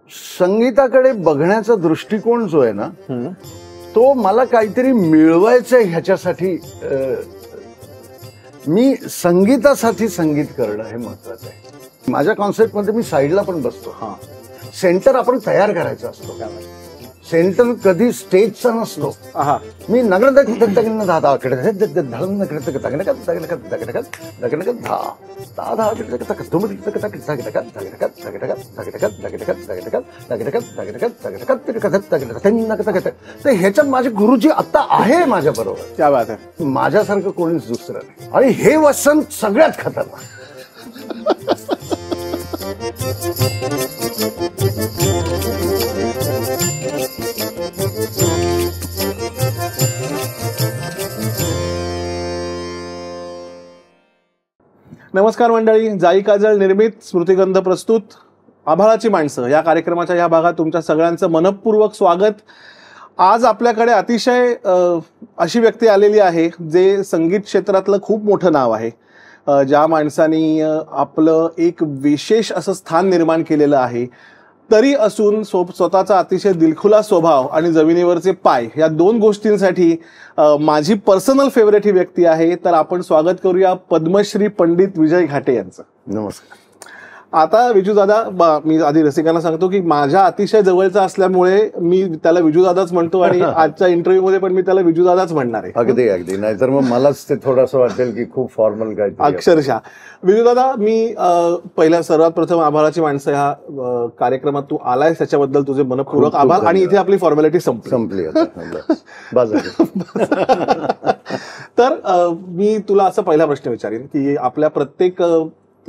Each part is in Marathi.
संगीताकडे बघण्याचा दृष्टिकोन जो आहे ना, तो मला काहीतरी मिळवायचंय ह्याच्यासाठी मी संगीतासाठी संगीत करणं हे महत्वाचं आहे. माझ्या कॉन्सेप्ट मध्ये मी साईडला पण बसतो. सेंटर आपण तयार करायचा असतो. सेंटर कधी स्टेजचा नसतो. मी ह्याच्यात माझे गुरुजी आता आहे माझ्या बरोबर. क्या बात आहे. माझ्यासारखं कोणीच दुसरं नाही. आणि हे वसंत सगळ्यात खतरनाक. नमस्कार मंडळी, जाई काजळ निर्मित स्मृतिगंध प्रस्तुत आभाळाची माणसं या कार्यक्रमाच्या या भागात तुमच्या सगळ्यांचं मनपूर्वक स्वागत. आज आपल्याकडे अतिशय अशी व्यक्ती आलेली आहे जे संगीत क्षेत्रातलं खूप मोठं नाव आहे, ज्या माणसाने आपलं एक विशेष असं स्थान निर्माण केलेलं आहे. तरी असून स्वतःचा अतिशय दिलखुलास स्वभाव आणि जमिनीवरचे पाय या दोन गोष्टींसाठी माझी पर्सनल फेवरेट ही व्यक्ती आहे. तर आपण स्वागत करूया पद्मश्री पंडित विजय घाटे यांचं. नमस्कार. आता विजू दादा, मी आधी रसिकांना सांगतो की माझ्या अतिशय जवळचा असल्यामुळे मी त्याला विजू दादाच म्हणतो आणि आजच्या इंटरव्ह्यू मध्ये पण मी त्याला विजू दादाच म्हणणार आहे. अगदी अगदी, नाहीतर मग मलाच ते थोडंसं वाटेल की खूप फॉर्मल काय. अक्षरशः विजू दादा, मी पहिल्या सर्वात प्रथम आभाळाची माणसं ह्या कार्यक्रमात तू आलायस त्याच्याबद्दल तुझे मनपूर्वक आभार. आणि इथे आपली फॉर्मॅलिटी संपली. तर मी तुला असा पहिला प्रश्न विचारेन की आपल्या प्रत्येक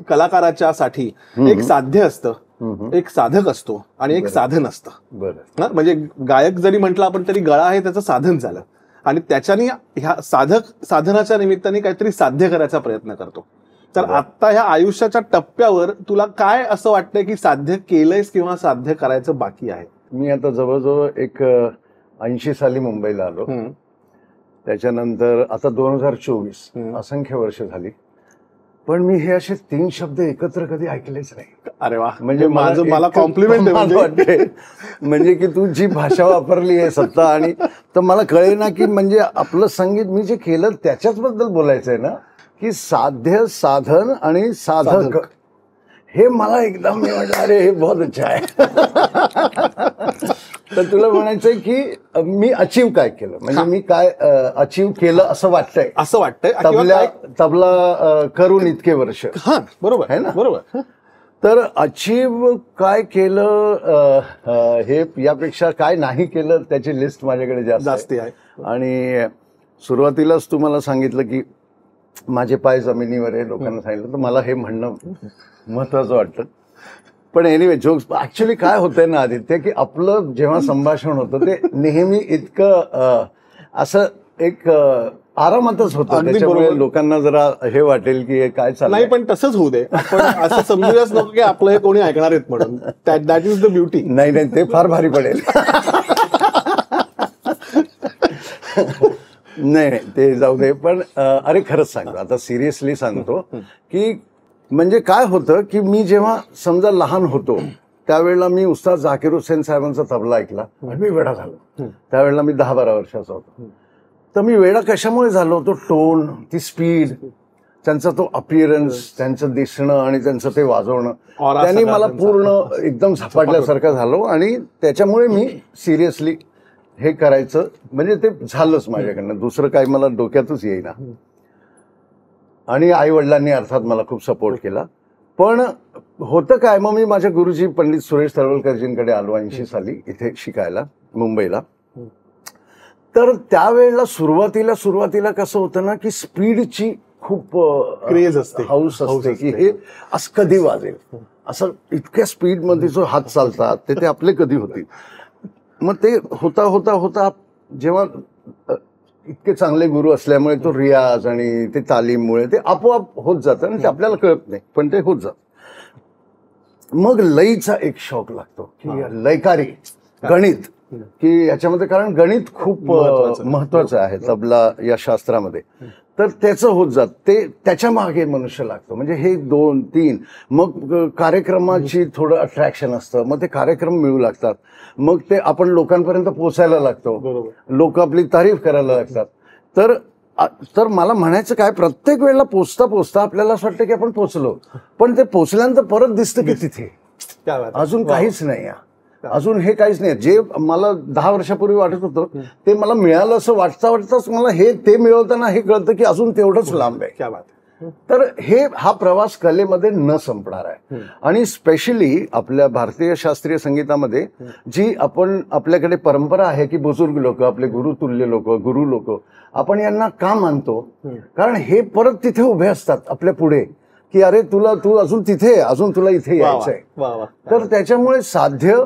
कलाकाराच्या साठी एक साध्य असतं, एक साधक असतो आणि एक साधन असतं. बरं. म्हणजे गायक जरी म्हटलं आपण तरी गळा आहे त्याचं साधन झालं आणि त्याच्याने ह्या साधनाच्या निमित्ताने काहीतरी साध्य करायचा प्रयत्न करतो. तर आता ह्या आयुष्याच्या टप्प्यावर तुला काय असं वाटतंय की साध्य केलंयस किंवा साध्य करायचं बाकी आहे? मी आता जवळजवळ एक 80 साली मुंबईला आलो. त्याच्यानंतर आता 2024 असंख्य वर्ष झाली, पण मी हे असे 3 शब्द एकत्र कधी ऐकलेच नाही. अरे वा, म्हणजे मला कॉम्प्लिमेंट वाटते. म्हणजे की तू जी भाषा वापरली आहे सत्ता, आणि तर मला कळे ना की म्हणजे आपलं संगीत मी जे केलं त्याच्याच बद्दल बोलायचंय ना, की साध्य, साधन आणि साधक. हे मला एकदम मी म्हटलं अरे हे बहुत अच्छा आहे. तर तुला म्हणायचंय की मी अचीव काय केलं, म्हणजे मी काय अचीव केलं असं वाटतंय. तबला करून इतके वर्ष. बरोबर आहे ना. बरोबर. तर अचीव काय केलं हे यापेक्षा काय नाही केलं त्याची लिस्ट माझ्याकडे जास्त आहे. आणि सुरुवातीलाच तुम्हाला सांगितलं की माझे पाय जमिनीवर आहे, लोकांना सांगितलं, तर मला हे म्हणणं महत्वाचं वाटतं. पण एनिवे, जोक्स ऍक्च्युली काय होतंय ना आदित्य, की आपलं जेव्हा संभाषण होतं ते नेहमी इतकं असं एक आरामातच होतं. त्याच्यामुळे लोकांना जरा हे वाटेल की काय चाललंय. नाही, पण तसंच होऊ दे. आपण असं समजूयाच नको की आपलं हे कोणी ऐकणार आहेत म्हणून. That is the beauty. नाही, ते फार भारी पडेल. नाही, ते जाऊ दे. पण अरे खरंच सांगतो, आता सिरियसली सांगतो की म्हणजे काय होतं की मी जेव्हा समजा लहान होतो त्यावेळेला मी उस्ताद झाकीर हुसेन साहेबांचा तबला ऐकला आणि मी वेडा झालो. त्यावेळेला मी 10-12 वर्षाचा होतो. तर मी वेडा कशामुळे झालो, तो टोन, ती स्पीड, त्यांचा तो अपिअरन्स, त्यांचं दिसणं आणि त्यांचं ते वाजवणं, त्यांनी मला पूर्ण एकदम झपाटल्यासारखं झालो. आणि त्याच्यामुळे मी सिरियसली हे करायचं, म्हणजे ते झालंच माझ्याकडनं. दुसरं काही मला डोक्यातच येईना. आणि आई वडिलांनी अर्थात मला खूप सपोर्ट केला. पण होतं काय, मग मी माझ्या गुरुजी पंडित सुरेश तळवलकरजींकडे आलो 80 साली इथे शिकायला मुंबईला. तर त्यावेळेला सुरुवातीला कसं होतं ना की स्पीडची खूप क्रेज असते, हाऊस असते की हे असं कधी वाजेल, असं इतक्या स्पीडमध्ये जो हात चालतात ते आपले कधी होतील. मग ते होता जेव्हा इतके चांगले गुरु असल्यामुळे तो रियाज आणि ते तालीममुळे ते आपोआप होत जातं आणि ते आपल्याला कळत नाही, पण ते होत जात. मग लयचा एक शौक लागतो की लयकारी गणित, की याच्यामध्ये, कारण गणित खूप महत्वाचं आहे तबला या शास्त्रामध्ये. तर त्याचं होत जात ते त्याच्या मागे मनुष्य लागतो. म्हणजे हे 2, 3 मग कार्यक्रमाची थोडं अट्रॅक्शन असतं, मग ते कार्यक्रम मिळू लागतात, मग ते आपण लोकांपर्यंत पोहोचायला लागतो, लोक आपली तारीफ करायला लागतात. तर मला म्हणायचं काय, प्रत्येक वेळेला पोचता पोचता आपल्याला असं वाटतं की आपण पोचलो, पण ते पोचल्यानंतर परत दिसतं की तिथे अजून काहीच नाही, अजून हे काहीच नाही. जे मला 10 वर्षापूर्वी वाटत होतं ते मला मिळालं असं वाटताच मला ते मिळवताना हे कळतं की अजून तेवढंच लांब आहे. तर हा प्रवास कलेमध्ये न संपणार आहे. आणि स्पेशली आपल्या भारतीय शास्त्रीय संगीतामध्ये जी आपल्याकडे परंपरा आहे की बुजुर्ग लोक, आपले गुरुतुल्य लोक, गुरु लोक, आपण यांना का मानतो, कारण हे परत तिथे उभे असतात आपल्या पुढे की अरे तू अजून तिथे, अजून तुला इथे यायचंय. तर त्याच्यामुळे साध्य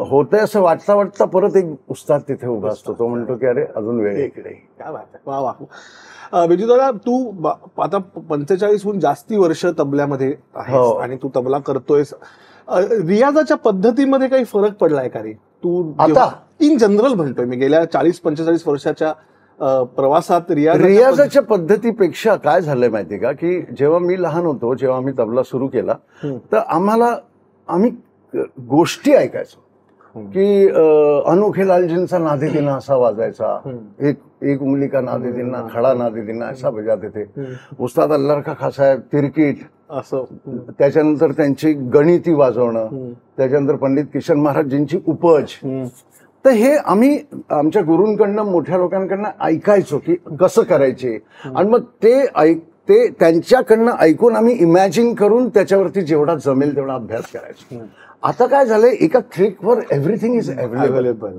होतंय असं वाटता परत एक उस्ताद तिथे उभा असतो, तो म्हणतो की अरे अजून वेळ इकडे. काय बात आहे, वा वा. बिजू दादा, तू आता 45हून जास्ती वर्ष तबल्यामध्ये आहेस आणि तू तबला करतोयस. रियाजाच्या पद्धतीमध्ये काही फरक पडलाय का रे? तू आता इन जनरल म्हणतोय मी, गेल्या 40-45 वर्षाच्या प्रवासात रियाजाच्या पद्धतीपेक्षा काय झालंय माहितीये का, की जेव्हा मी लहान होतो, जेव्हा आम्ही तबला सुरू केला, तर आम्ही गोष्टी ऐकायचो की अनोखे लालजींचा नादी दिना असा वाजायचा, एक उंगली का नादी दिना, खडा नादी दिना असा बजाते थे. उस्ताद अल्लाह रखा खां साहेब तिरकीट असं, त्याच्यानंतर त्यांची गणिती वाजवणं, त्याच्यानंतर पंडित किशन महाराजजींची उपज. तर हे आम्ही आमच्या गुरूंकडनं, मोठ्या लोकांकडनं ऐकायचो की कसं करायचे, आणि मग ते त्यांच्याकडनं ऐकून आम्ही इमॅजिन करून त्याच्यावरती जेवढा जमेल तेवढा अभ्यास करायचो. आता काय झालंय, एका क्लिकवर एव्हरीथिंग इज अवेलेबल.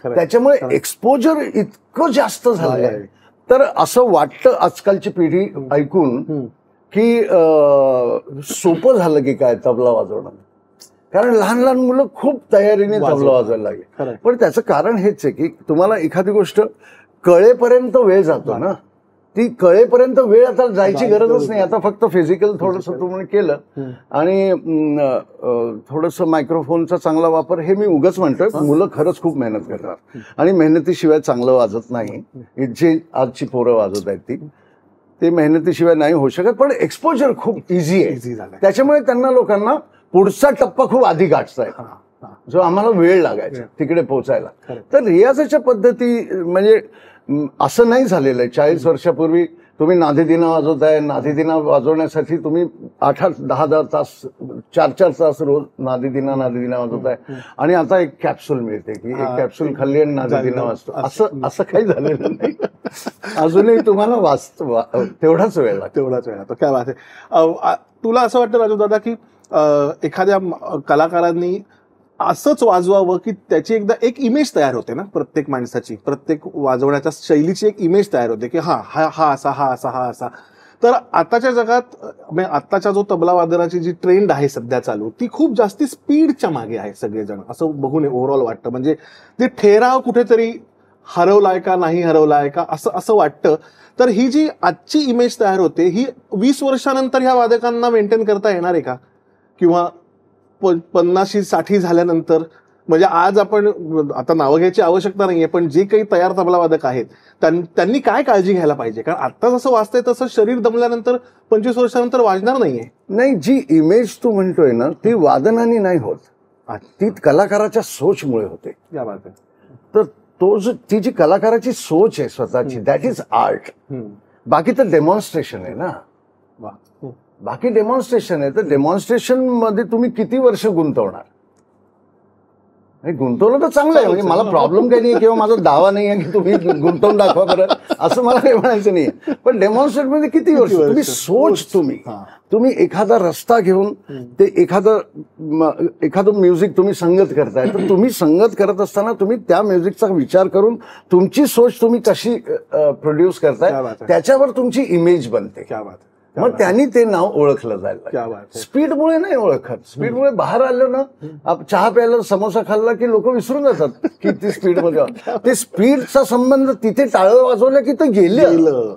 त्याच्यामुळे एक्सपोजर इतकं जास्त झालंय, तर असं वाटतं आजकालची पिढी ऐकून की सोपं झालं की काय तबला वाजवणं, कारण लहान लहान मुलं खूप तयारीने तबला वाजवायला लागले. पण त्याचं कारण हेच आहे की तुम्हाला एखादी गोष्ट कळेपर्यंत वेळ जातो ना, ती कळेपर्यंत वेळ आता जायची गरजच नाही. आता फक्त फिजिकल थोडंसं तुम्ही केलं आणि थोडंसं मायक्रोफोनचा चांगला वापर, हे मी उगाच म्हणतोय, मुलं खरंच खूप मेहनत करतात आणि मेहनतीशिवाय चांगलं वाजत नाही. जे आजची पोरं वाजवत आहेत ते मेहनतीशिवाय नाही होऊ शकत. पण एक्सपोजर खूप इझी आहे, त्याच्यामुळे त्यांना लोकांना पुढचा टप्पा खूप आधी गाठतायत, जो आम्हाला वेळ लागायचा तिकडे पोहोचायला. तर रियाजाच्या पद्धती म्हणजे असं नाही झालेलं आहे. 40 वर्षापूर्वी तुम्ही नादीदिना वाजवताय, नादीदिना वाजवण्यासाठी तुम्ही 8-10 तास, 4 तास रोज नादीदिना वाजवताय, आणि आता एक कॅप्सूल मिळते की एक कॅप्सूल खाल्ली आणि नादीदिना वाजतो. असं काही झालेलं नाही. अजूनही तुम्हाला वाचतो तेवढाच वेळ लागतो. काय बात आहे. तुला असं वाटतं राजू दादा की एखाद्या कलाकारांनी असंच वाजवावं की त्याची एकदा एक इमेज तयार होते ना, प्रत्येक माणसाची, प्रत्येक वाजवण्याच्या शैलीची एक इमेज तयार होते की हा असा. तर आताच्या जगात, म्हणजे आताच्या जो तबला वादनाची जी ट्रेंड आहे सध्या चालू, ती खूप जास्ती स्पीडच्या मागे आहे सगळेजण, असं बघून ओव्हरऑल वाटतं. म्हणजे ते ठेराव कुठेतरी हरवलाय का, नाही हरवलाय का, असं वाटतं. तर ही जी आजची इमेज तयार होते, ही 20 वर्षानंतर ह्या वादकांना मेंटेन करता येणार आहे का, किंवा 50-60 झाल्यानंतर? म्हणजे आज आपण आता नावं घ्यायची आवश्यकता नाहीये, पण जे काही तयार तबला वादक आहेत त्यांनी काय काळजी घ्यायला पाहिजे? कारण आता जसं वाजतंय तसं शरीर दमल्यानंतर 25 वर्षानंतर वाजणार नाहीये. नाही, जी इमेज तू म्हणतोय ना, ती वादनाने नाही होत, ती कलाकाराच्या सोचमुळे होते. तर ती जी कलाकाराची सोच आहे स्वतःची, दॅट इज आर्ट. बाकी तर डेमॉन्स्ट्रेशन आहे ना, बाकी डेमॉन्स्ट्रेशन आहे. तर डेमॉन्स्ट्रेशन मध्ये तुम्ही किती वर्ष गुंतवणार? गुंतवलं तर चांगलं आहे, म्हणजे मला प्रॉब्लेम काही नाही किंवा माझा दावा नाही आहे की तुम्ही गुंतवून दाखवा बरं, असं मला काही म्हणायचं नाही. पण डेमॉन्स्ट्रेट मध्ये किती वर्ष तुम्ही सोच, तुम्ही एखादा रस्ता घेऊन ते एखादं म्युझिक तुम्ही संगत करताय, तर तुम्ही संगत करत असताना तुम्ही त्या म्युझिकचा विचार करून तुमची सोच तुम्ही कशी प्रोड्यूस करताय, त्याच्यावर तुमची इमेज बनते. मग त्यांनी ते नाव ओळखलं जायला. स्पीडमुळे नाही ओळखत. स्पीडमुळे बाहेर आलं ना, चहा प्यायला, समोसा खाल्ला की लोक विसरून जातात की ती स्पीडमध्ये. ते स्पीडचा संबंध तिथे टाळं वाजवलं की ते गेलं,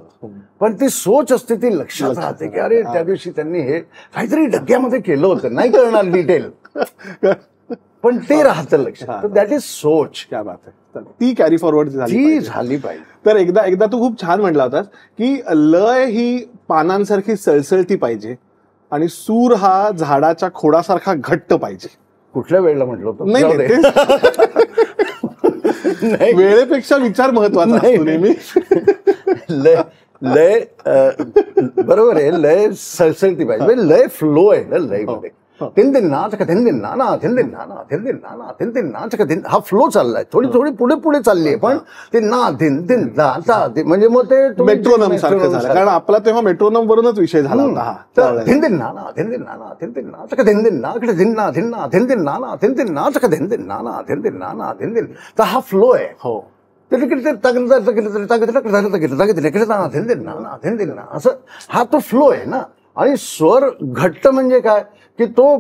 पण ती सोच असते, ती लक्षात राहते की अरे त्या दिवशी त्यांनी हे काहीतरी डग्यामध्ये केलं होतं, नाही कळणार डिटेल, पण ते राहतं लक्षात. दॅट इज सोच. क्या बात आहे. तर ती कॅरी फॉरवर्ड ती झाली पाहिजे. तर एकदा तू खूप छान म्हटला होतास की लय ही पानांसारखी सळसळती पाहिजे आणि सूर हा झाडाच्या खोडासारखा घट्ट पाहिजे. कुठल्या वेळेला म्हटलं होतं? नाही, वेळेपेक्षा विचार महत्वाचा असतो नेहमी. लय लय बरोबर आहे. लय सळसळती पाहिजे. लय फ्लो आहे ना लय मध्ये. थिन नाच का थिन नाना थिन नाना थिन नाना थिन नाच का थिन, हा फ्लो चाललाय. थोडी थोडी पुढे पुढे चालली आहे, पण ते ना थिन म्हणजे मग ते मेट्रोनम सारखं झालं. कारण आपला तेव्हा मेट्रोनम वरूनच विषय झाला होता. थिन नाना थिन नाना थिन नाच का थिन नाकडे थिन ना थिन ना थिन नाना थिन नाच का थिन नाना थिन नाना थिन. तर हा फ्लो आहे. हो, असं हा तो फ्लो आहे ना. आणि स्वर घट्ट म्हणजे काय की तो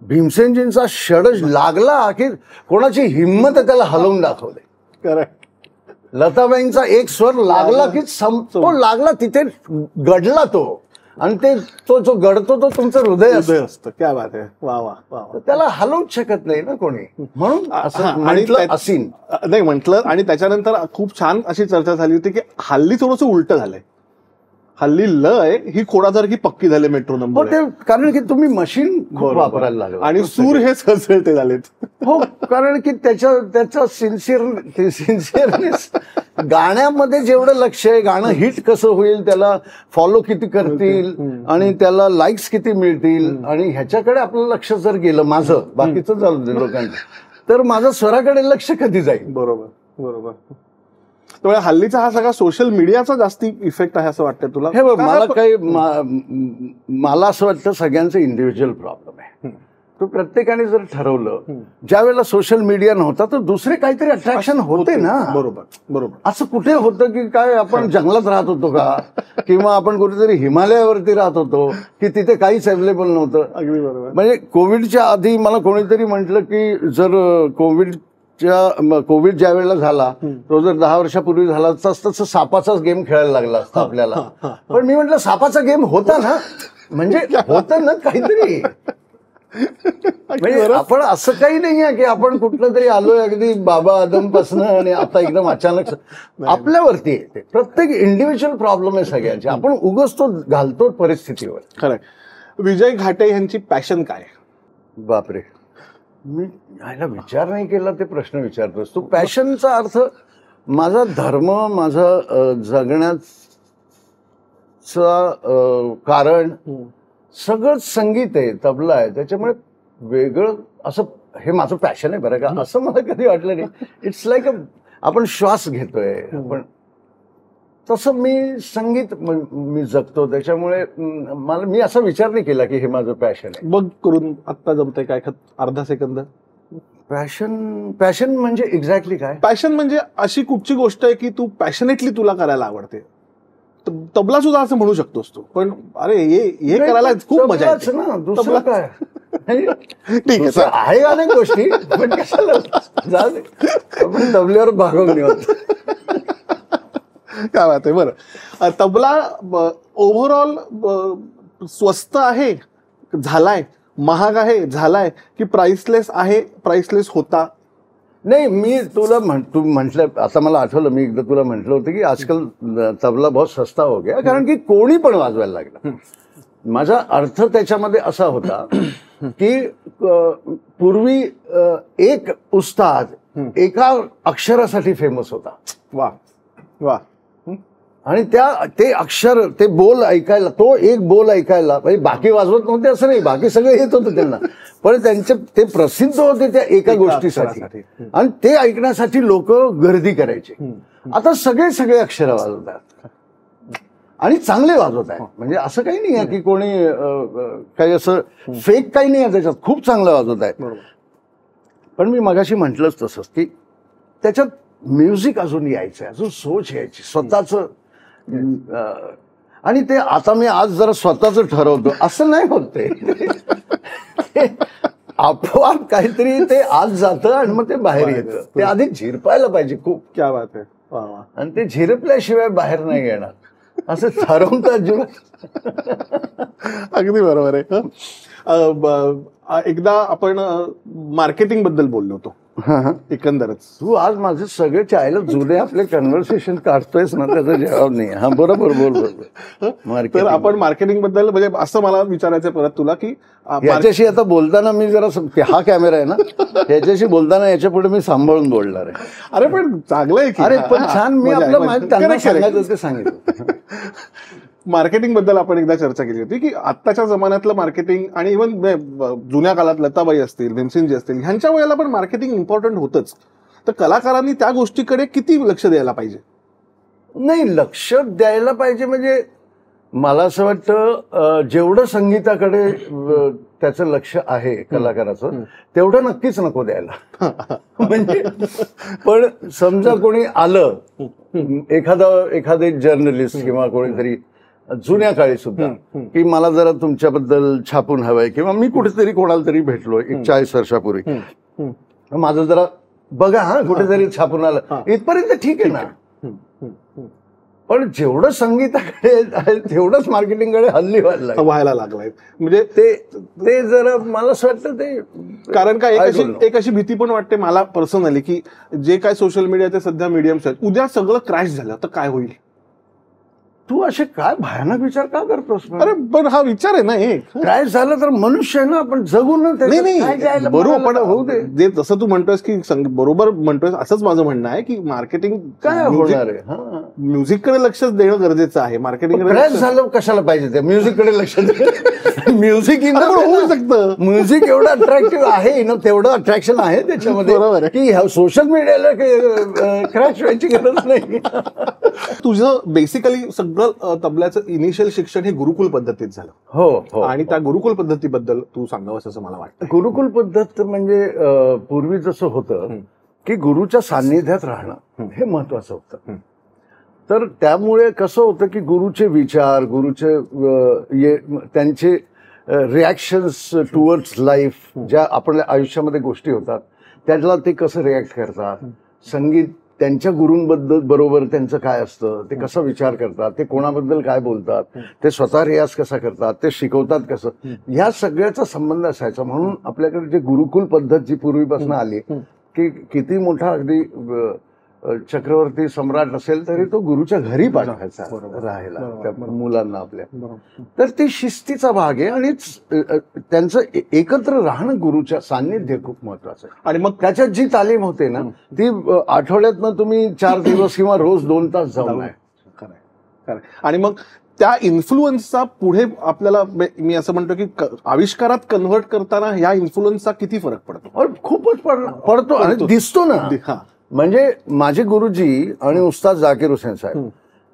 भीमसेनजींचा षडज लागला की कोणाची हिंमत आहे त्याला हलवून दाखवले. करेक्ट. लताबाईंचा एक स्वर लागला की तो लागला, तिथे गडला तो. आणि ते तो जो गडतो तो तुमचं हृदय असतं. क्या बात आहे. वा वा वा. त्याला हलवूच शकत नाही ना कोणी, म्हणून आणि असीन नाही म्हटलं. आणि त्याच्यानंतर खूप छान अशी चर्चा झाली होती की हल्ली थोडंसं उलट झालंय. हल्ली लय ही खोडासारखी पक्की झाली मेट्रोनम. कारण की तुम्ही मशीन खूप वापरायला लागला आणि सूर हे सळसळते झालेत. हो, कारण की त्याचा सिन्सिअरनेस गाण्यामध्ये जेवढं लक्ष आहे, गाणं हिट कसं होईल, त्याला फॉलो किती करतील आणि त्याला लाईक्स किती मिळतील, आणि ह्याच्याकडे आपलं लक्ष जर गेलं, माझं बाकीचं चालू लोकांचं, तर माझं स्वराकडे लक्ष कधी जाईल. बरोबर बरोबर. त्यामुळे हल्लीचा हा सगळा सोशल मीडियाचा जास्ती इफेक्ट आहे असं वाटतं तुला? हे मला असं वाटतं सगळ्यांचं इंडिव्हिज्युअल प्रॉब्लेम आहे. तो प्रत्येकाने जर ठरवलं, ज्या वेळेला सोशल मीडिया नव्हता तर दुसरे काहीतरी अट्रॅक्शन होते ना. बरोबर बरोबर. असं कुठे होतं की काय आपण जंगलात राहत होतो का, किंवा आपण कुठेतरी हिमालयावरती राहत होतो की तिथे काहीच अवेलेबल नव्हतं. अगदी बरोबर. म्हणजे कोविडच्या आधी मला कोणीतरी म्हटलं की जर कोविड ज्या वेळेला झाला तो जर 10 वर्षापूर्वी झाला असता तर सापाचाच गेम खेळायला लागला असता आपल्याला. पण मी म्हटलं सापाचा गेम होता ना, म्हणजे होतं ना काहीतरी. म्हणजे आपण असं काही नाही आहे की आपण कुठलं तरी आलोय अगदी बाबा आदम पासून आणि आता एकदम अचानक आपल्यावरती येते. प्रत्येक इंडिव्हिज्युअल प्रॉब्लेम आहे सगळ्यांचे. आपण उगाच तो घालतो परिस्थितीवर. खरंय. विजय घाटे यांची पॅशन काय? बापरे, मी ह्याला विचार नाही केला, ते प्रश्न विचारतोस तू. पॅशनचा अर्थ माझा धर्म, माझा जगण्याचा कारण सगळंच संगीत आहे, तबला आहे. त्याच्यामुळे वेगळं असं हे माझं पॅशन आहे बरं का, असं मला कधी वाटलं नाही. इट्स लाईक आपण श्वास घेतोय आपण, तसं मी संगीत मी जगतो. त्याच्यामुळे मी असा विचार नाही केला की हे माझं पॅशन आहे. बघ करून आत्ता जमतंय काय अर्धा सेकंद? पॅशन म्हणजे एक्झॅक्टली काय? पॅशन म्हणजे अशी कुठची गोष्ट आहे की तू पॅशनेटली तुला करायला आवडते. तबला सुद्धा असं म्हणू शकतोस तू, पण अरे हे करायला खूप मजा येते ना. दुसरं काय? ठीक आहे अनेक गोष्टी, पण कशाला आपण तबल्यावर भागवून घेऊ. काय बात आहे. बरं, तबला ओव्हरऑल स्वस्त आहे झालाय, महाग आहे झालाय, की प्राइसलेस आहे, प्राइसलेस होता? नाही, मी तू म्हटलं, आता मला आठवलं, मी एकदा तुला म्हटलं होतं की आजकाल तबला बहुत सस्ता हो गया, कारण की कोणी पण वाजवायला लागला. माझा अर्थ त्याच्यामध्ये असा होता की पूर्वी एक उस्ताद एका अक्षरासाठी फेमस होता. वा वा. आणि ते अक्षर, ते बोल ऐकायला, तो एक बोल ऐकायला, म्हणजे बाकी वाजवत नव्हते असं नाही, बाकी सगळं येत होतं त्यांना, पण ते प्रसिद्ध होते त्या एका गोष्टीसाठी, आणि ते ऐकण्यासाठी लोक गर्दी करायचे. आता सगळे अक्षर वाजवतात आणि चांगले वाजवत आहेत. म्हणजे असं काही नाही आहे की कोणी काही असं फेक काही नाही आहे त्याच्यात, खूप चांगलं वाजवत आहेत. पण मी मगाशी म्हटलंच तसंच की त्याच्यात म्युझिक अजून यायचं, अजून सोच यायची स्वतःच. आणि ते आता मी आज जरा स्वतःच ठरवतो असं नाही होत. ते आपोआप काहीतरी ते आज जातं आणि मग ते बाहेर येतं. ते आधी झिरपायला पाहिजे खूप. क्या बात आहे. आणि ते झिरपल्याशिवाय बाहेर नाही येणार, असं ठरवून तर अजिबात. अगदी बरोबर आहे. एकदा आपण मार्केटिंग बद्दल बोललो होतो एकंदरच. तू आज माझे सगळे चायला जुने आपले कन्व्हर्सेशन काढतोयस ना, त्याचा जवाब नाही. हा बरोबर बोल. तर आपण मार्केटिंग बद्दल म्हणजे असं मला विचारायचं परत तुला की याच्याशी आता बोलताना मी जरा हा कॅमेरा आहे ना, याच्याशी बोलताना याच्या पुढे मी सांभाळून बोलणार आहे. अरे पण चांगलं आहे की अरे पण छान. मी आपलं त्यांना सांगायचं ते सांगितलं. मार्केटिंग बद्दल आपण एकदा चर्चा केली होती की आत्ताच्या जमान्यातलं मार्केटिंग आणि इव्हन जुन्या काळात लताबाई असतील, भीमसेनजी असतील, ह्यांच्या वेळेला पण मार्केटिंग इम्पॉर्टंट होतच. तर कलाकारांनी त्या गोष्टीकडे किती लक्ष द्यायला पाहिजे? नाही, लक्ष द्यायला पाहिजे म्हणजे मला असं वाटतं जेवढं संगीताकडे त्याचं लक्ष आहे कलाकाराचं, तेवढं नक्कीच नको द्यायला. म्हणजे पण समजा कोणी आलं, एखादे जर्नलिस्ट किंवा कोणीतरी जुन्या काळी सुद्धा, की मला जरा तुमच्याबद्दल छापून हवंय, किंवा मी कुठेतरी कोणाला तरी भेटलो 40 वर्षापूर्वी, माझं जरा बघा हा कुठेतरी छापून आलं, इथपर्यंत ठीक आहे ना. पण जेवढं संगीताकडे आहे तेवढंच मार्केटिंगकडे हल्ली व्हायला लागलाय. म्हणजे ते जरा मला असं वाटतं ते, कारण का एक अशी भीती पण वाटते मला पर्सनली की जे काय सोशल मीडियाचे सध्या मीडियम्स आहेत, उद्या सगळं क्रॅश झालं तर काय होईल? तू असे काय भयानक विचार का करतोस? अरे पण हा विचार आहे ना, एक क्रॅश झालं तर मनुष्य आहे ना, आपण जगू ना. नाही बरोबर, पण होऊ दे. जे जसं तू म्हणतोयस की बरोबर म्हणतोयस, असंच माझं म्हणणं आहे की मार्केटिंग काय होणार आहे, म्युझिककडे लक्ष देणं गरजेचं आहे. मार्केटिंग क्रॅश झालं कशाला पाहिजे ते म्युझिककडे लक्ष द्यायला? म्युझिक होऊ शकतं. म्युझिक एवढं अट्रॅक्टिव्ह आहे ना, तेवढं अट्रॅक्शन आहे त्याच्यामध्ये, बरोबर आहे की सोशल मीडियाला क्रॅश व्हायची गरज नाही. तुझं बेसिकली सगळं तबल्याचं इनिशियल शिक्षण हे गुरुकुल पद्धतीत झालं. हो. आणि त्या गुरुकुल पद्धतीबद्दल तू सांगावंस असं मला वाटतं. गुरुकुल पद्धत म्हणजे पूर्वी जसं होतं की गुरुच्या सान्निध्यात राहणं हे महत्वाचं होतं. तर त्यामुळे कसं होतं की गुरुचे विचार, गुरुचे त्यांचे रिॲक्शन्स टुवर्ड्स लाईफ, ज्या आपल्या आयुष्यामध्ये गोष्टी होतात त्याला ते कसं रिॲक्ट करतात, संगीत त्यांच्या गुरूंबद्दल बरोबर त्यांचं काय असतं, ते कसं विचार करतात, ते कोणाबद्दल काय बोलतात, ते स्वतः रियाज कसा करतात, ते शिकवतात कसं, ह्या सगळ्याचा संबंध असायचा. म्हणून आपल्याकडे जे गुरुकुल पद्धत जी पूर्वीपासून आली, की किती मोठा अगदी चक्रवर्ती सम्राट असेल तरी तो गुरुच्या घरी पाठवायचा राहायला त्या मुलांना आपल्या. तर ती शिस्तीचा भाग आहे आणि त्यांचं एकत्र राहणं, गुरुच्या सान्निध्य खूप महत्वाचं आहे. आणि मग त्याच्यात जी तालीम होते ना, ती आठवड्यातनं तुम्ही 4 दिवस किंवा रोज 2 तास जाऊन आहे. खरं. आणि मग त्या इन्फ्लुएन्सचा पुढे आपल्याला, मी असं म्हणतो की आविष्कारात कन्व्हर्ट करताना ह्या इन्फ्लुएन्सचा किती फरक पडतो? खूपच पडतो आणि दिसतो ना. म्हणजे माझे गुरुजी आणि उस्ताद जाकीर हुसेन साहेब,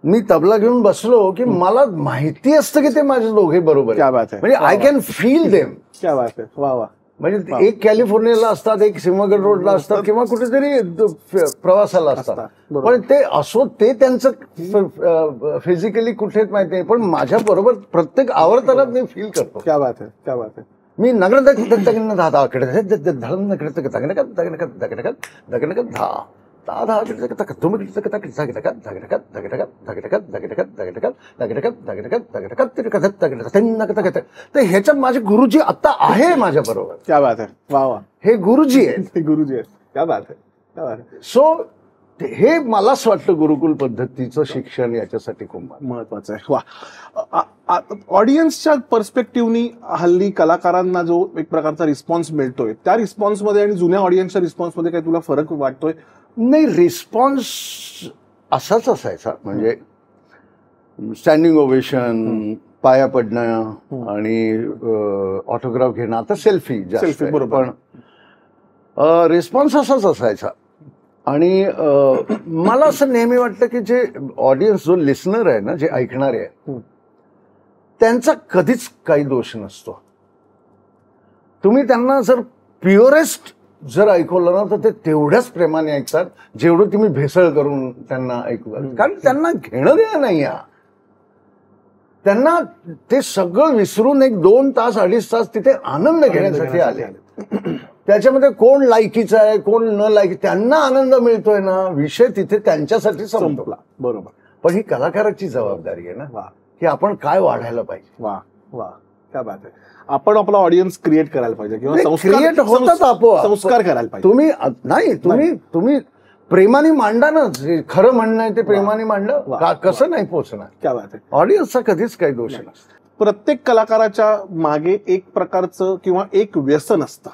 मी तबला घेऊन बसलो की मला माहिती असतं की ते माझे दोघे बरोबर आहे. म्हणजे आय कॅन फील देम. क्या बात आहे. वा वा. म्हणजे एक कॅलिफोर्नियाला असतात, एक सिंहगड रोडला असतात, किंवा कुठेतरी प्रवासाला असतात, पण ते असो, ते त्यांचं फिजिकली कुठेच माहिती नाही, पण माझ्या बरोबर प्रत्येक आवर्तनात मी फील करतो. क्या बात आहे, क्या बात आहे. मी नगर ह्याच्यात माझे गुरुजी आता आहे माझ्या बरोबर. क्या बात आहे. वा वा. हे गुरुजी आहेत, हे गुरुजी आहेत. क्या बात आहे, क्या बात आहे. सो हे मला असं वाटतं गुरुकुल पद्धतीचं शिक्षण याच्यासाठी खूप महत्वाचं आहे. वा. ऑडियन्सच्या पर्स्पेक्टिव्हनी हल्ली कलाकारांना जो एक प्रकारचा रिस्पॉन्स मिळतोय, त्या रिस्पॉन्समध्ये आणि जुन्या ऑडियन्सच्या रिस्पॉन्समध्ये काही तुला फरक वाटतोय? नाही, रिस्पॉन्स असाच असायचा. म्हणजे स्टँडिंग ओवेशन, पाया पडणं आणि ऑटोग्राफ घेणं, आता सेल्फी बरोबर, पण रिस्पॉन्स असाच असायचा. आणि मला असं नेहमी वाटतं की जे ऑडियन्स, जो लिस्नर आहे ना, जे ऐकणारे आहे, त्यांचा कधीच काही दोष नसतो. तुम्ही त्यांना जर प्युअरेस्ट जर ऐकवलं ना, तर ते तेवढ्याच प्रेमाने ऐकतात जेवढं तुम्ही भेसळ करून त्यांना ऐकवाल. कारण त्यांना घेणं देणं नाही आहे. त्यांना ते सगळं विसरून 1-2 तास 2.5 तास तिथे आनंद घेण्यासाठी आले. त्याच्यामध्ये कोण लायकीचा आहे, कोण न लायकी, त्यांना आनंद मिळतोय ना, विषय तिथे त्यांच्यासाठी संपला. बरोबर. पण ही कलाकाराची जबाबदारी आहे ना, की आपण काय वाढायला पाहिजे. वा वा. क्या बात आहे. आपण आपला ऑडियन्स क्रिएट करायला पाहिजे किंवा क्रिएट होतात आपोआप. संस्कार करायला पाहिजे. तुम्ही नाही तुम्ही प्रेमाने मांडा ना, जे खरं म्हणणं आहे ते प्रेमाने मांडलं, कसं नाही पोहोचणार. क्या बात आहे. ऑडियन्सचा कधीच काही दोष नसतो. प्रत्येक कलाकाराच्या मागे एक प्रकारचं किंवा एक व्यसन असतं.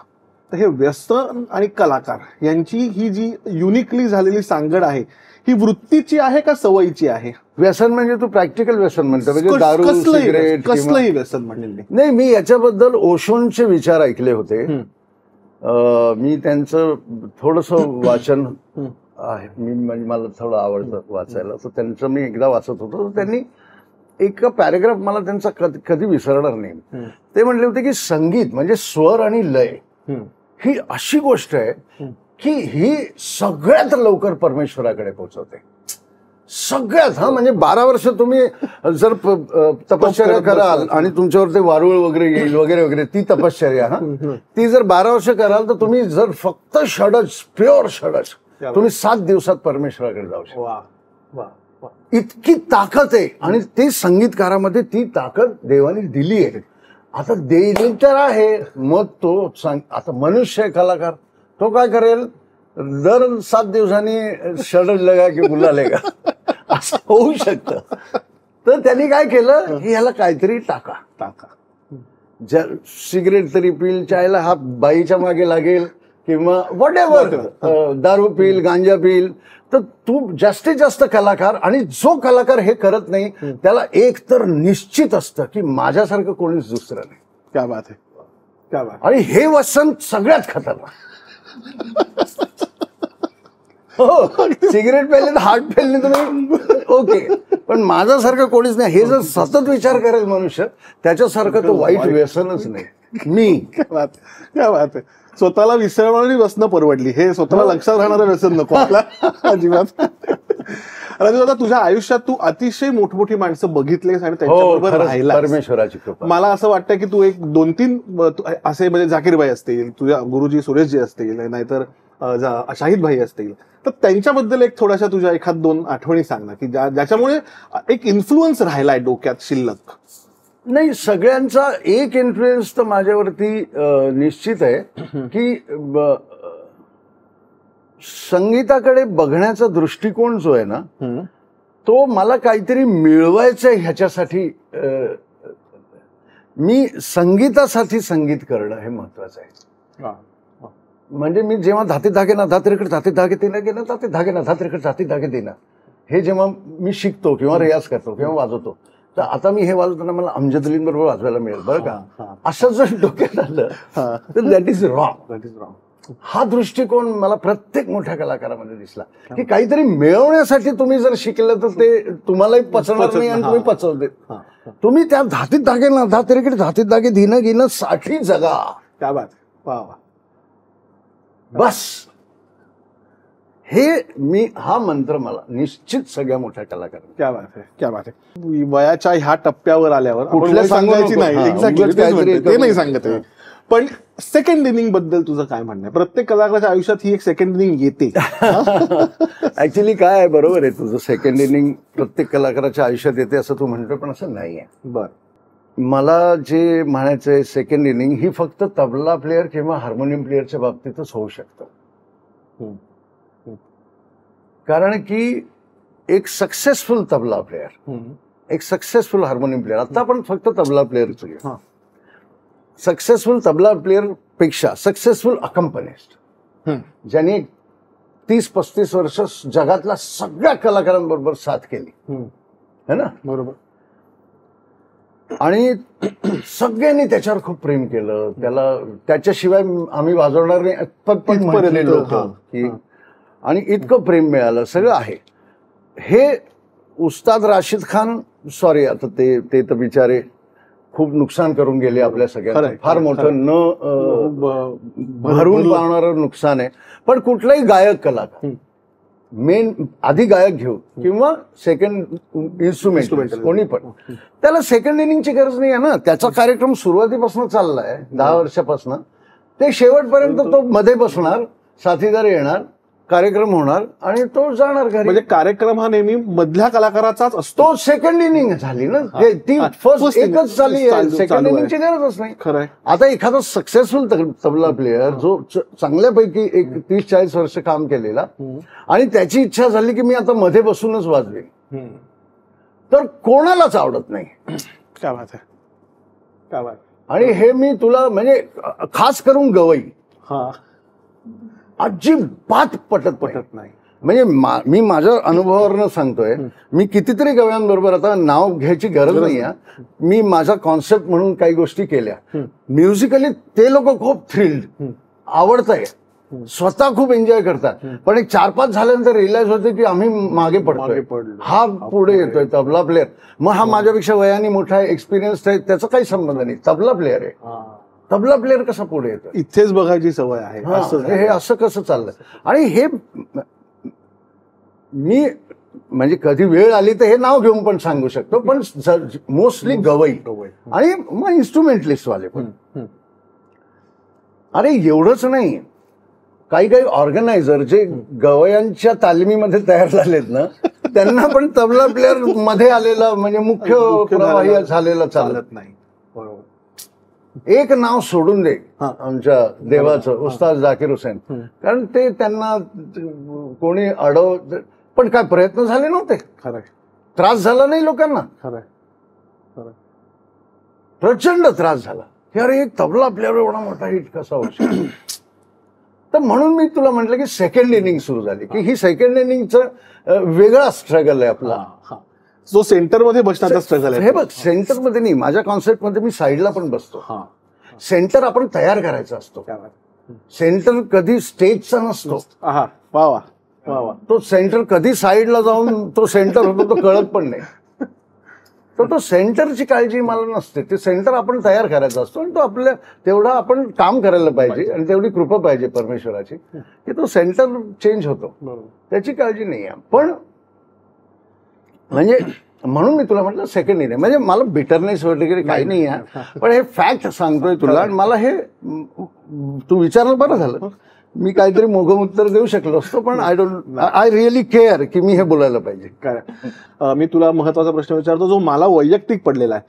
तर हे व्यसन आणि कलाकार यांची ही जी युनिकली झालेली सांगड आहे, ही वृत्तीची आहे का सवयीची आहे? व्यसन म्हणजे तू प्रॅक्टिकल व्यसन म्हणतो, म्हणजे दारू सिगरेट कसलंही व्यसन म्हणेल नाही. मी याच्याबद्दल ओशोंचे विचार ऐकले होते. मी त्यांचं थोडंसं वाचन आहे, म्हणजे मला थोडं आवडतं वाचायला, तर त्यांचं मी एकदा वाचत होतो. तर त्यांनी एक पॅरेग्राफ मला त्यांचा कधी विसरणार नाही. ते म्हणले होते की संगीत म्हणजे स्वर आणि लय ही अशी गोष्ट आहे की ही सगळ्यात लवकर परमेश्वराकडे पोहोचवते. सगळ्यात. म्हणजे 12 वर्ष तुम्ही जर तपश्चर्या कराल आणि तुमच्यावर ते वारुळ वगैरे येईल वगैरे वगैरे, ती तपश्चर्या ती जर 12 वर्ष कराल तर तुम्ही जर फक्त षडज, प्युअर षडज, तुम्ही 7 दिवसात परमेश्वराकडे जाऊ शकता. इतकी ताकद आहे. आणि ते संगीतकारामध्ये ती ताकद देवाने दिली आहे. आता देणी तर आहे, मग तो आता मनुष्य आहे कलाकार, तो काय करेल, दर 7 दिवसांनी षडज लगा की बुलालेगा असं होऊ शकतं. तर त्यांनी काय केलं की ह्याला काहीतरी टाका. सिगरेट तरी पिल, चायला हा बाईच्या मागे लागेल किंवा व्हॉट एव्हर, दारू पिल, गांजा पिल. तर तू जास्तीत जास्त कलाकार, आणि जो कलाकार हे करत नाही त्याला एक तर निश्चित असतं की माझ्यासारखं कोणीच दुसरं नाही. क्या बात आहे, क्या बात. आणि हे व्यसन सगळ्यात खतरनाक. हो, सिगरेट प्यायले तर हार्ट फेलने तुम्ही ओके, पण माझ्यासारखं कोणीच नाही. हे जर सतत विचार करेल मनुष्य, त्याच्यासारखं तो वाईट व्यसनच नाही. मी क्या बात आहे. स्वतःला विसरणारी व्यसनं परवडली, हे स्वतःला लक्षात राहणारं व्यसन नको आपला अजिबात. आता तुझ्या आयुष्यात तू अतिशय मोठमोठी माणसं बघितलीस आणि त्यांच्याबरोबर राहिला, परमेश्वराची कृपा. मला असं वाटतं की तू एक 2-3 असे, म्हणजे जाकीरबाई असतील, तुझ्या गुरुजी सुरेशजी असतील, नाहीतर शाहिद भाई असतील, तर त्यांच्याबद्दल एक थोड्याशा तुझ्या 1-2 आठवणी सांग ना, की ज्याच्यामुळे एक इन्फ्लुअन्स राहिलाय डोक्यात शिल्लक. नाही, सगळ्यांचा एक इन्फ्लुएन्स तर माझ्यावरती निश्चित आहे की संगीताकडे बघण्याचा दृष्टिकोन जो आहे ना, तो मला काहीतरी मिळवायचंय ह्याच्यासाठी. मी संगीतासाठी संगीत करणं हे महत्वाचं आहे. म्हणजे मी जेव्हा धाते धागे ना धातेकडे धाते धागे देणं गेलं, धाते धागे ना धातेकडे धाते धागे देणं, हे जेव्हा मी शिकतो किंवा रियाज करतो किंवा वाजवतो, तर आता मी हे वाजवताना मला अमजद अलीन बरोबर वाजवायला मिळेल बरं का, असं जर डोक्यात आलं तर दॅट इज रॉंग. हा दृष्टिकोन मला प्रत्येक मोठ्या कलाकारामध्ये दिसला की काहीतरी मिळवण्यासाठी तुम्ही जर शिकलं तर ते तुम्हालाही पचणार नाही आणि तुम्ही पचवते. तुम्ही त्या धातीत धागे ना धातेकडे धातीत धागे धीनं घेणं साठी जगा. क्या बात. वा. बस हे हा मंत्र मला निश्चित सगळ्या मोठ्या कलाकार. क्या बात आहे, क्या बात आहे. वयाच्या ह्या टप्प्यावर आल्यावर कुठल्या सांगायची नाही, एक्झॅक्टली ते नाही सांगत आहे. पण सेकंड इनिंग बद्दल तुझं काय म्हणणं आहे? प्रत्येक कलाकाराच्या आयुष्यात ही एक सेकंड इनिंग येते. ऍक्च्युली काय आहे, बरोबर आहे तुझं, सेकंड इनिंग प्रत्येक कलाकाराच्या आयुष्यात येते असं तू म्हणतो, पण असं नाही आहे. बर, मला जे म्हणायचंय, सेकंड इनिंग ही फक्त तबला प्लेअर किंवा हार्मोनियम प्लेअरच्या बाबतीतच होऊ शकतं. कारण की एक सक्सेसफुल तबला प्लेअर, एक सक्सेसफुल हार्मोनियम प्लेअर, आता आपण फक्त तबला प्लेअर घेऊ, सक्सेसफुल तबला प्लेअर पेक्षा सक्सेसफुल अकंपनिस्ट, ज्यांनी 30-35 वर्ष जगातल्या सगळ्या कलाकारांबरोबर साथ केली है ना, बरोबर, आणि सगळ्यांनी त्याच्यावर खूप प्रेम केलं, त्याच्याशिवाय आम्ही वाजवणार नाही पण म्हटलेलं होतं की, आणि इतकं प्रेम मिळालं, सगळं आहे. हे उस्ताद राशिद खान, सॉरी आता ते तर बिचारे खूप नुकसान करून गेले आपल्या सगळ्यांना, फार मोठं न भरून पावणारं नुकसान आहे. पण कुठलाही गायक कलाकार मेन आधी गायक घेऊ किंवा सेकंड इन्स्ट्रुमेंट कोणी पण, त्याला सेकंड इनिंगची गरज नाही आहे ना. त्याचा कार्यक्रम सुरुवातीपासून चाललाय 10 वर्षापासून, ते शेवटपर्यंत तो मध्ये बसणार, साथीदार येणार, कार्यक्रम होणार आणि तो जाणार घरी. म्हणजे कार्यक्रम हा नेहमी मधल्या कलाकाराचाच असतो. तो सेकंड इनिंग झाली ना, ती फर्स्ट एकच झाली, सेकंड इनिंगची गरजच नाही. खरंय. आता एखादा सक्सेसफुल तबला प्लेअर जो चांगल्यापैकी एक 30-40 वर्ष काम केलेला आणि त्याची इच्छा झाली की मी आता मध्ये बसूनच वाजवेन, तर कोणालाच आवडत नाही. काय बात आहे, काय बात. आणि हे मी तुला म्हणजे खास करून गवई अजिबात पटत नाही. म्हणजे मी माझ्या अनुभवावरनं सांगतोय, मी कितीतरी गवयांबरोबर, आता नाव घ्यायची गरज नाही, मी माझा कॉन्सेप्ट म्हणून काही गोष्टी केल्या. म्युझिकली ते लोक खूप थ्रिल्ड, आवडतंय, स्वतः खूप एन्जॉय करतात, पण एक 4-5 झाल्यानंतर रिअलाइज होते की आम्ही मागे पडतोय, हा पुढे येतोय तबला प्लेअर. मग हा माझ्यापेक्षा वयाने मोठा आहे, एक्सपिरियन्स आहे, त्याचा काही संबंध नाही, तबला प्लेअर आहे. तबला प्लेअर कसा पुढे येतो, इथेच बघायची सवय आहे. हे असं कसं चाललंय. आणि हे मी म्हणजे कधी वेळ आली तर हे नाव घेऊन पण सांगू शकतो, पण मोस्टली गवई आणि मग इन्स्ट्रुमेंटलिस्ट वाले पण. अरे एवढंच नाही, काही काही ऑर्गनायझर जे गवयांच्या तालमीमध्ये तयार झालेत ना, त्यांना पण तबला प्लेअर मध्ये आलेला म्हणजे मुख्य प्रवाही झालेला चालत नाही. बरोबर. एक नाव सोडून दे, आमच्या देवाचं उस्ताद झाकीर हुसेन, कारण ते त्यांना कोणी अडव, पण काय प्रयत्न झाले नव्हते. खरंय. त्रास झाला नाही लोकांना. खरंय. खरंय. प्रचंड त्रास झाला की अरे एक तबला प्लेअर एवढा मोठा हिट कसा होऊ. तर म्हणून मी तुला म्हटलं की सेकंड इनिंग सुरू झाली, की ही सेकंड इनिंगचं वेगळा स्ट्रगल आहे आपला, जो सेंटरमध्ये बसण्याचा स्ट्रगल आहे. हे बघ, सेंटरमध्ये नाही, माझ्या कॉन्सेप्टमध्ये मी साईडला पण बसतो. सेंटर आपण तयार करायचा असतो. सेंटर कधी स्टेजचा नसतो. वा वा वा वा. तो सेंटर कधी साईडला जाऊन तो सेंटर होतो तो कळत पण नाही. तर तो सेंटरची काळजी मला नसते, ते सेंटर आपण तयार करायचा असतो आणि तो आपल्या तेवढा आपण काम करायला पाहिजे आणि तेवढी कृपा पाहिजे परमेश्वराची की तो सेंटर चेंज होतो, त्याची काळजी नाही आहे. पण म्हणजे म्हणून मी तुला म्हटलं सेकंड इनिंग, म्हणजे मला बिटरनेस वगैरे काही नाही आहे, पण हे फॅक्ट सांगतोय तुला. आणि मला हे तू विचारलं बरं झालं, मी काहीतरी मोघम उत्तर देऊ शकलो असतो, पण आय रिअली केअर की मी हे बोलायला पाहिजे. काय मी तुला महत्वाचा प्रश्न विचारतो जो मला वैयक्तिक पडलेला आहे.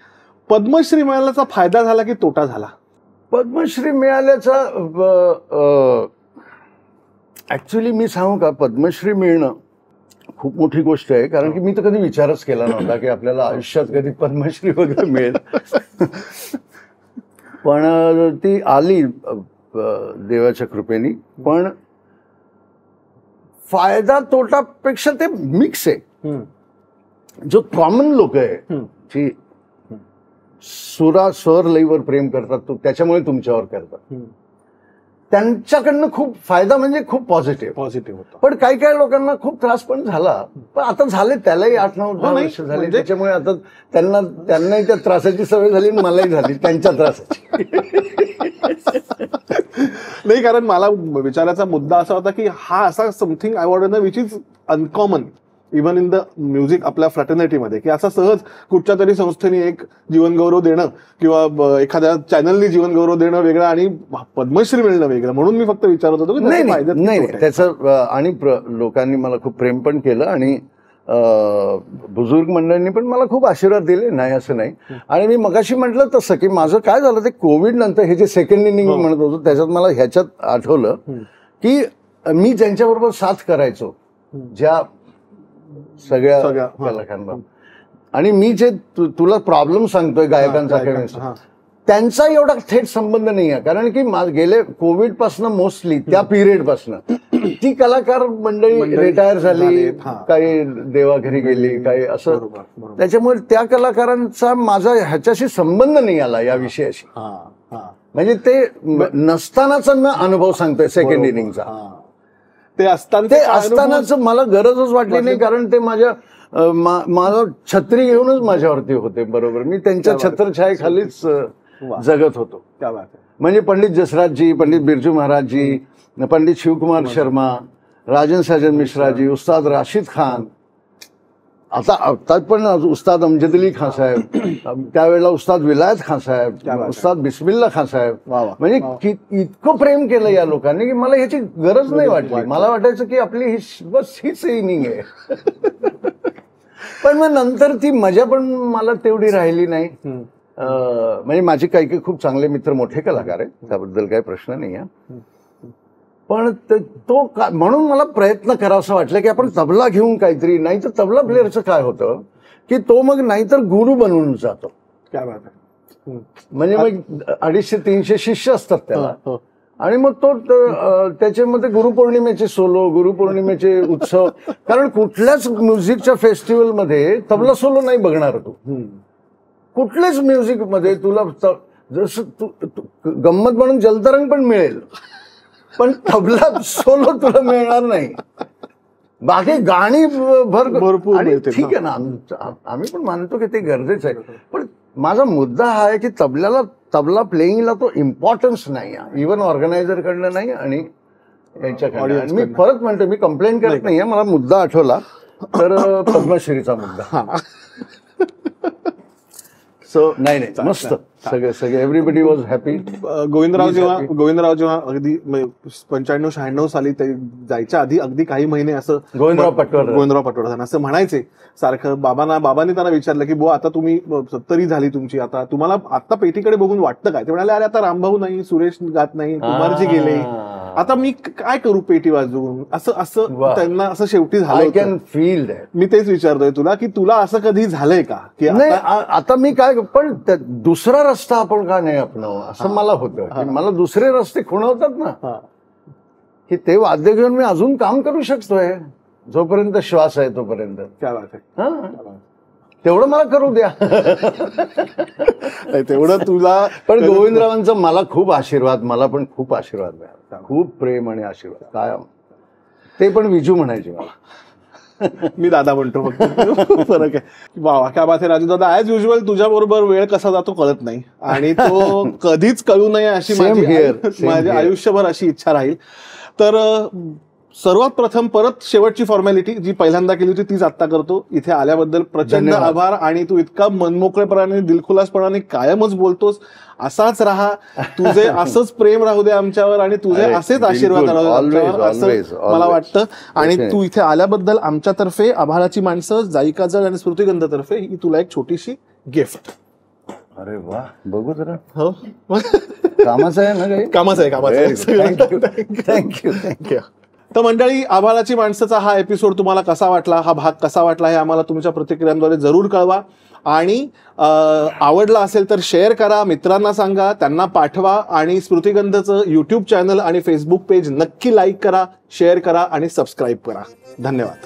पद्मश्री मिळाल्याचा फायदा झाला की तोटा झाला? पद्मश्री मिळाल्याचा ऍक्च्युली मी सांगू का, पद्मश्री मिळणं खूप मोठी गोष्ट आहे, कारण की मी तर कधी विचारच केला नव्हता की आपल्याला आयुष्यात कधी पद्मश्री वगैरे मिळेल. पण ती आली देवाच्या कृपेने. पण फायदा तोटापेक्षा ते मिक्स आहे. जो कॉमन लोक आहे जी स्वर लईवर प्रेम करतात, त्याच्यामुळे तुमच्यावर करतात, त्यांच्याकडनं खूप फायदा म्हणजे खूप पॉझिटिव्ह होता. पण काही काही लोकांना खूप त्रास पण झाला, पण आता झाले, त्यालाही 8-9 वर्ष झाले, त्याच्यामुळे आता त्यांनाही त्या त्रासाची सवय झाली, मलाही झाली त्यांच्या त्रासाची. नाही, कारण मला विचारायचा मुद्दा असा होता की हा असा something I want which is uncommon even in the music आपल्या फ्रॅटर्निटीमध्ये, की असा सहज कुठच्या तरी संस्थेने एक जीवनगौरव देणं किंवा एखाद्या चॅनलनी जीवनगौरव देणं वेगळं आणि पद्मश्री मिळणं वेगळं. म्हणून मी फक्त विचारत होतो की नाही त्याचं. आणि लोकांनी मला खूप प्रेम पण केलं आणि बुजुर्ग मंडळींनी पण मला खूप आशीर्वाद दिले, नाही असं नाही. आणि मी मगाशी म्हटलं तसं की माझं काय झालं, ते कोविड नंतर हे जे सेकंड इनिंग म्हणत होतो त्याच्यात मला ह्याच्यात आठवलं की मी ज्यांच्याबरोबर साथ करायचो, ज्या सगळ्या कलाकारांना, आणि मी जे तुला प्रॉब्लेम सांगतोय गायकांचा, त्यांचा एवढा थेट संबंध नाही आहे. कारण की गेले कोविड पासून मोस्टली त्या पिरियड पासून ती कलाकार मंडळी रिटायर झाली, काही देवाघरी गेली, काही असं. त्याच्यामुळे त्या कलाकारांचा माझा ह्याच्याशी संबंध नाही आला या विषयाशी. म्हणजे ते नसतानाचा मी अनुभव सांगतोय सेकंड इनिंगचा. ते असतानाच मला गरजच वाटली नाही, कारण ते माझा छत्री घेऊनच माझ्यावरती होते. बरोबर, मी त्यांच्या छत्रछायेखालीच जगत होतो. म्हणजे पंडित जसराजजी, पंडित बिरजू महाराजजी, पंडित शिवकुमार शर्मा, राजन साजन मिश्राजी, उस्ताद राशिद खान, आता पण उस्ताद अमजद अली खान साहेब, त्यावेळेला उस्ताद विलायत खान साहेब, उस्ताद बिस्मिल्ला खान साहेब, म्हणजे इतकं प्रेम केलं या लोकांनी की मला ह्याची गरज नाही वाटली. मला वाटायचं की आपली ही बस हीच इनिंग आहे. पण मग नंतर ती मजा पण मला तेवढी राहिली नाही. म्हणजे माझे काही काही खूप चांगले मित्र मोठे कलाकार आहेत, त्याबद्दल काही प्रश्न नाही आहे. पण तो म्हणून मला प्रयत्न करावासा वाटला की आपण तबला घेऊन काहीतरी, नाही तर तबला प्लेअरचं काय होतं की तो मग नाहीतर गुरु बनवून जातो. काय बात आहे. म्हणजे मग 250-300 शिष्य असतात त्याला, आणि मग तो त्याच्यामध्ये गुरुपौर्णिमेचे सोलो, गुरुपौर्णिमेचे उत्सव, कारण कुठल्याच म्युझिकच्या फेस्टिवलमध्ये तबला सोलो नाही बघणार तू. कुठल्याच म्युझिक मध्ये तुला जसं तू गंमत म्हणून जलतरंग पण मिळेल, पण तबला सोलो तुला मिळणार नाही. बाकी गाणी भरपूर आणि ठीक आहे ना, आम्ही पण मानतो की ते गरजेचं आहे. पण माझा मुद्दा हा आहे की तबला प्लेईंगला तो इम्पॉर्टन्स नाही आहे, इव्हन ऑर्गनायझर कडनं नाही आणि याच्याकडनं. मी परत म्हणतो, मी कंप्लेंट करत नाहीये, मला मुद्दा आठवला तर पद्मश्रीचा मुद्दा. सो नाही मस्त सगळे एव्हरीबडी वॉज हॅपी. गोविंदराव जेव्हा अगदी 95-96 साली ते जायच्या आधी अगदी काही महिने असं गोविंदराव पटवर्धन असं म्हणायचे सारखं. बाबांनी त्यांना विचारलं की बुवा आता तुम्ही 70 झाली तुमची, आता तुम्हाला आता पेटीकडे बघून वाटतं काय? ते म्हणाले अरे आता रामभाऊ नाही, सुरेश गात नाही, कुमारजी गेले, आता मी काय करू पेटी वाजवून, असं त्यांना असं शेवटी झालं. I can feel that. मी तेच विचारतोय तुला की तुला असं कधी झालंय का की आता मी काय, पण दुसरा रस्ता आपण का नाही आपणावं असं मला होतं की मला दुसरे रस्ते खुणवतात ना, की ते वाद्य घेऊन मी अजून काम करू शकतोय जोपर्यंत श्वास आहे तोपर्यंत. क्या बात आहे. तेवढं मला करू द्या. तेवढं तुला. पण गोविंदरावांचा मला खूप आशीर्वाद, मला पण खूप आशीर्वाद मिळाला, खूप प्रेम आणि आशीर्वाद कायम. ते पण विजू म्हणायचे मला. मी दादा म्हणतो फक्त, फरक आहे. वा क्या बात आहे राजू दादा. ॲज युजल तुझ्या बरोबर वेळ कसा जातो कळत नाही, आणि तो कधीच कळू नये अशी माझ्या आयुष्यभर अशी इच्छा राहील. तर सर्वात प्रथम परत शेवटची फॉर्मॅलिटी जी पहिल्यांदा केली होती तीच आत्ता करतो. इथे आल्याबद्दल प्रचंड आभार, आणि तू इतका मनमोकळेपणाने दिलखुलासपणाने कायमच बोलतोस. असाच राहा, तुझे असंच प्रेम राहू दे आमच्यावर, आणि तुझे असेच आशीर्वाद राहू दे आमच्यावर, असं मला वाटतं. आणि तू इथे आल्याबद्दल आमच्यातर्फे, आभाळाची माणसं, जाई काजळ आणि स्मृतिगंधातर्फे ही तुला एक छोटीशी गिफ्ट. अरे वा, बघू जरा. हो, कामाचं आहे ना काही? कामाचं आहे. थँक्यू. तर मंडळी, आभाळाची माणसाचा हा एपिसोड तुम्हाला कसा वाटला, हा भाग कसा वाटला, हे आम्हाला तुमच्या प्रतिक्रियांद्वारे जरूर कळवा. आणि आवडला असेल तर शेअर करा, मित्रांना सांगा, त्यांना पाठवा, आणि स्मृतिगंधचं यूट्यूब चॅनल आणि फेसबुक पेज नक्की लाईक करा, शेअर करा आणि सबस्क्राईब करा. धन्यवाद.